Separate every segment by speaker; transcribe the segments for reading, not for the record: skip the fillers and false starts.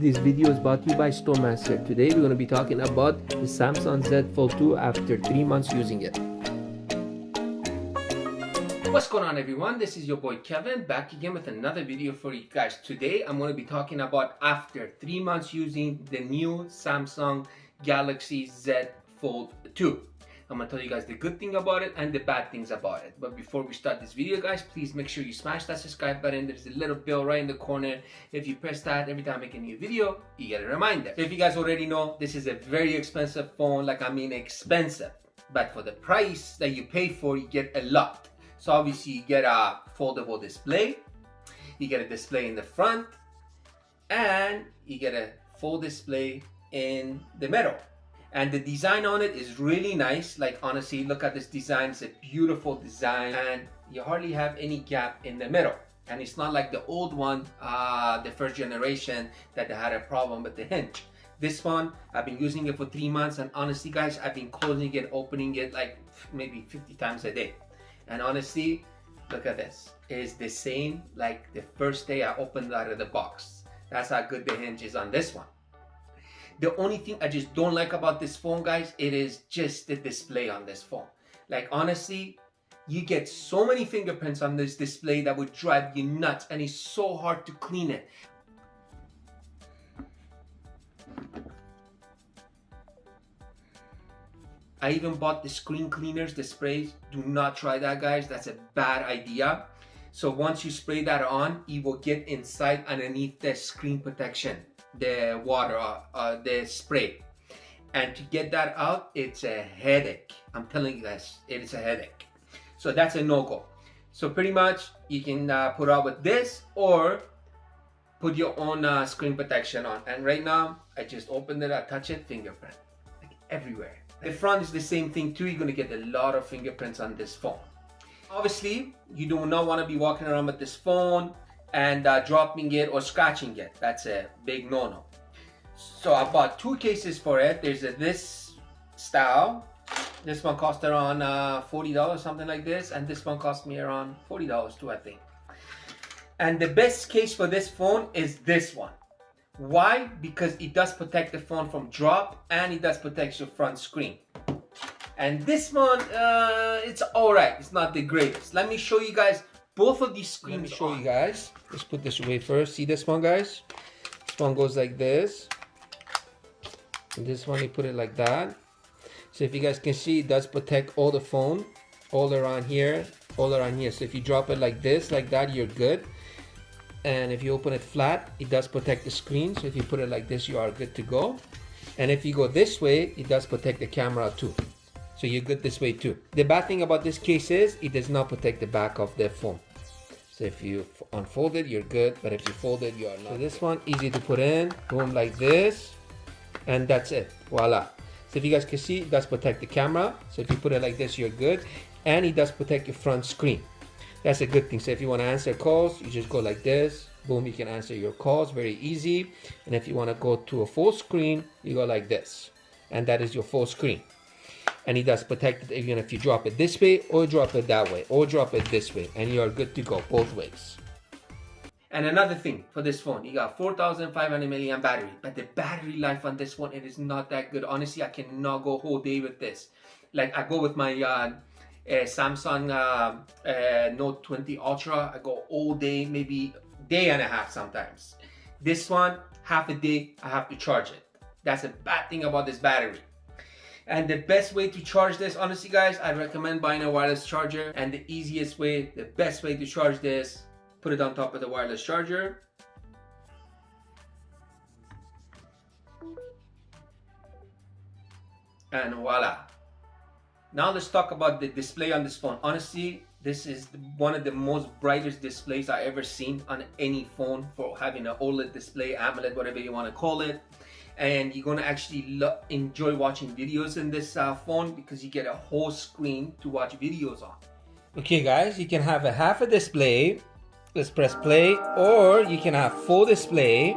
Speaker 1: This video is brought to you by Stonemaster. Today we're going to be talking about the Samsung Z Fold 2 after 3 months using it. What's going on, everyone? This is your boy Kevin, back again with another video for you guys. Today I'm going to be talking about after 3 months using the new Samsung Galaxy Z Fold 2. I'm going to tell you guys the good thing about it and the bad things about it. But before we start this video, guys, please make sure you smash that subscribe button. There's a little bell right in the corner. If you press that, every time I make a new video, you get a reminder. So if you guys already know, this is a very expensive phone. Like, I mean expensive. But for the price that you pay for, you get a lot. So obviously you get a foldable display. You get a display in the front. And you get a full display in the middle. And the design on it is really nice. Like, honestly, look at this design. It's a beautiful design. And you hardly have any gap in the middle. And it's not like the old one, the first generation, that they had a problem with the hinge. This one, I've been using it for 3 months. And honestly, guys, I've been closing it, opening it like maybe 50 times a day. And honestly, look at this. It is the same like the first day I opened it out of the box. That's how good the hinge is on this one. The only thing I just don't like about this phone, guys, it is just the display on this phone. Like, honestly, you get so many fingerprints on this display that would drive you nuts, and it's so hard to clean it. I even bought the screen cleaners, the sprays. Do not try that, guys. That's a bad idea. So once you spray that on, it will get inside underneath the screen protection, the water, the spray. And to get that out, it's a headache. I'm telling you guys, it is a headache. So that's a no-go. So pretty much you can put out with this or put your own screen protection on. And right now, I just opened it, I touch it, fingerprint, like everywhere. The front is the same thing too. You're gonna get a lot of fingerprints on this phone. Obviously, you do not want to be walking around with this phone and dropping it or scratching it. That's a big no-no. So I bought 2 cases for it. There's this style. This one cost around $40, something like this. And this one cost me around $40 too, I think. And the best case for this phone is this one. Why? Because it does protect the phone from drop and it does protect your front screen. And this one, it's alright. It's not the greatest. Let me show you guys both of these screens. Let me show you guys. Let's put this away first. See this one, guys? This one goes like this. And this one, you put it like that. So if you guys can see, it does protect all the phone, all around here, all around here. So if you drop it like this, like that, you're good. And if you open it flat, it does protect the screen. So if you put it like this, you are good to go. And if you go this way, it does protect the camera too. So you're good this way too. The bad thing about this case is it does not protect the back of the phone. So if you unfold it, you're good. But if you fold it, you are not. So this one, easy to put in. Boom, like this. And that's it. Voila. So if you guys can see, it does protect the camera. So if you put it like this, you're good. And it does protect your front screen. That's a good thing. So if you want to answer calls, you just go like this. Boom, you can answer your calls. Very easy. And if you want to go to a full screen, you go like this. And that is your full screen. And it does protect it even if you drop it this way or drop it that way or drop it this way, and you are good to go both ways. And another thing for this phone, you got 4,500 milliamp battery, but the battery life on this one, it is not that good. Honestly, I cannot go a whole day with this. Like, I go with my Samsung Note 20 Ultra, I go all day, maybe day and a half sometimes. This one, half a day, I have to charge it. That's a bad thing about this battery. And the best way to charge this, honestly, guys, I recommend buying a wireless charger. And the easiest way, the best way to charge this, put it on top of the wireless charger. And voila. Now let's talk about the display on this phone. Honestly, this is one of the most brightest displays I ever seen on any phone for having an OLED display, AMOLED, whatever you want to call it. And you're going to actually enjoy watching videos in this phone because you get a whole screen to watch videos on. Okay, guys, you can have a half a display. Let's press play. Or you can have full display.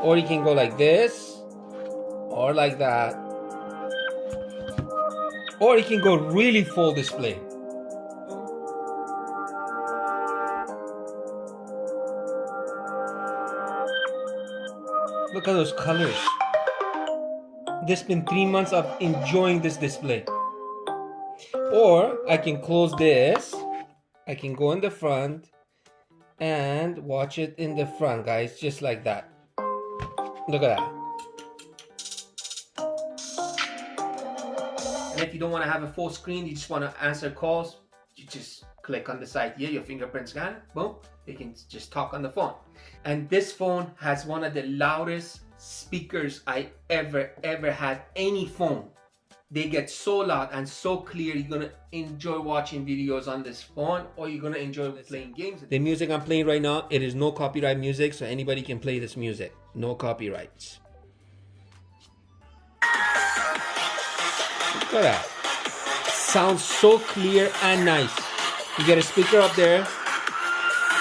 Speaker 1: Or you can go like this. Or like that. Or you can go really full display. Look at those colors. This been 3 months of enjoying this display. Or I can close this. I can go in the front and watch it in the front, guys, just like that. Look at that. And if you don't want to have a full screen, you just want to answer calls, you just click on the side here, your fingerprint scanner, boom, you can just talk on the phone. And this phone has one of the loudest speakers I ever had any phone. They get so loud and so clear, you're gonna enjoy watching videos on this phone, or you're gonna enjoy playing games. The music I'm playing right now, it is no copyright music, so anybody can play this music. No copyrights. Look at that. Sounds so clear and nice. You get a speaker up there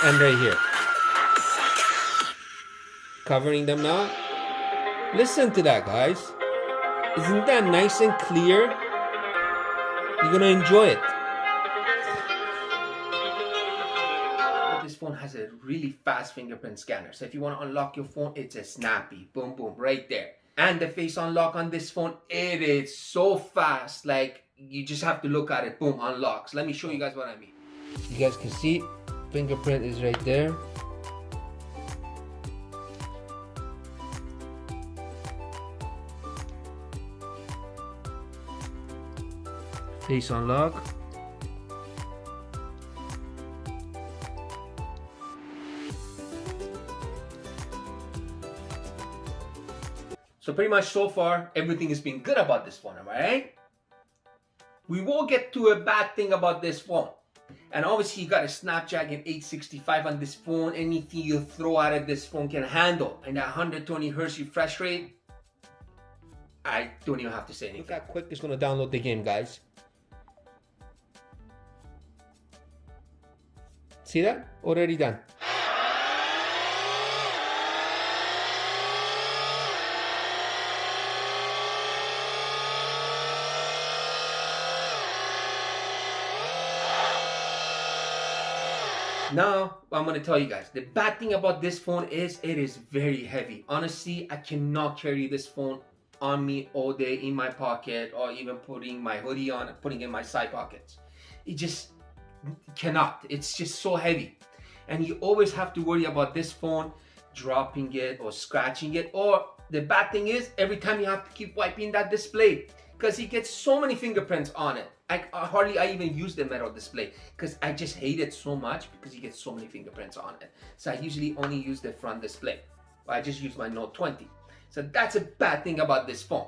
Speaker 1: and right here. Covering them now. Listen to that, guys. Isn't that nice and clear? You're gonna enjoy it. This phone has a really fast fingerprint scanner. So if you want to unlock your phone, it's a snappy. Boom, boom, right there. And the face unlock on this phone, it is so fast. Like, you just have to look at it. Boom, unlocks. Let me show you guys what I mean. You guys can see, fingerprint is right there. Face unlock. So pretty much so far, everything has been good about this phone, am I right? We will get to a bad thing about this phone. And obviously you got a Snapdragon 865 on this phone. Anything you throw out of this phone can handle. And that 120 Hz refresh rate, I don't even have to say anything. Look how quick it's gonna download the game, guys. See that? Already done. Now, I'm going to tell you guys, the bad thing about this phone is it is very heavy. Honestly, I cannot carry this phone on me all day in my pocket, or even putting my hoodie on and putting it in my side pockets. It just cannot. It's just so heavy. And you always have to worry about this phone dropping it or scratching it. Or the bad thing is, every time you have to keep wiping that display, because it gets so many fingerprints on it. I even use the metal display because I just hate it so much because you get so many fingerprints on it. So I usually only use the front display. I just use my Note 20. So that's a bad thing about this phone.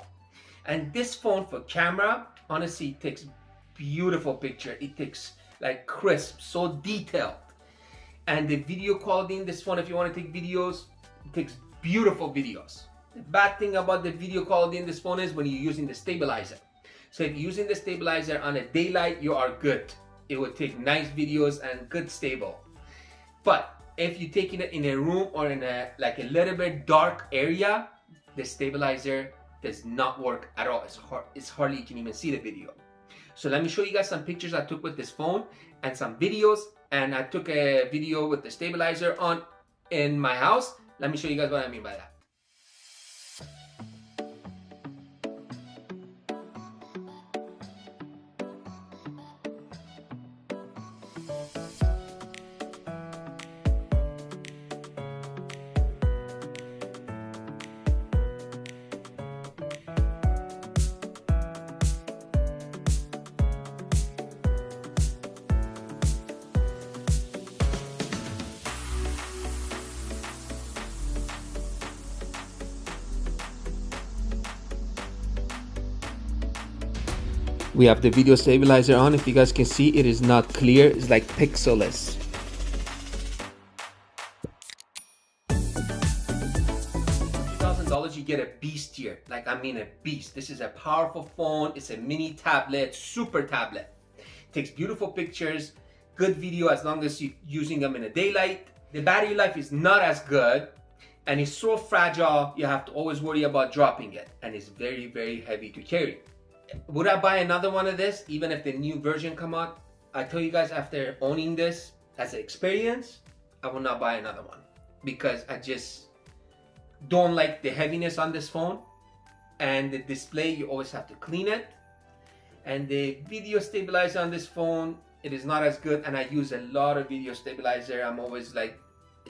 Speaker 1: And this phone for camera, honestly, it takes beautiful picture. It takes like crisp, so detailed. And the video quality in this phone, if you want to take videos, it takes beautiful videos. The bad thing about the video quality in this phone is when you're using the stabilizer. So if you're using the stabilizer on a daylight, you are good. It will take nice videos and good stable. But if you're taking it in a room or in a little bit dark area, the stabilizer does not work at all. It's hardly you can even see the video. So let me show you guys some pictures I took with this phone and some videos. And I took a video with the stabilizer on in my house. Let me show you guys what I mean by that. We have the video stabilizer on. If you guys can see, it is not clear. It's like pixelless. $2,000, you get a beast here. Like, I mean a beast. This is a powerful phone. It's a mini tablet, super tablet. It takes beautiful pictures, good video as long as you're using them in the daylight. The battery life is not as good, and it's so fragile, you have to always worry about dropping it. And it's very, very heavy to carry. Would I buy another one of this even if the new version come out? I tell you guys, after owning this as an experience, I will not buy another one because I just don't like the heaviness on this phone, and the display, you always have to clean it. And the video stabilizer on this phone, it is not as good, and I use a lot of video stabilizer. I'm always like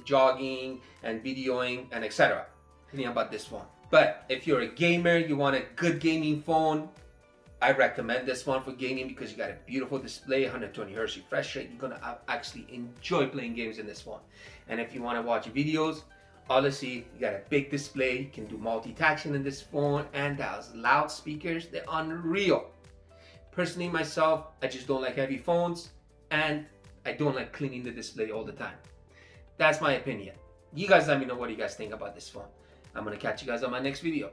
Speaker 1: jogging and videoing and etc. Thinking about this phone. But if you're a gamer, you want a good gaming phone, I recommend this one for gaming because you got a beautiful display, 120 Hz refresh rate. You're gonna actually enjoy playing games in this phone. And if you want to watch videos, obviously you got a big display, you can do multitasking in this phone, and those loudspeakers, they're unreal. Personally, myself, I just don't like heavy phones, and I don't like cleaning the display all the time. That's my opinion. You guys let me know what you guys think about this phone. I'm gonna catch you guys on my next video.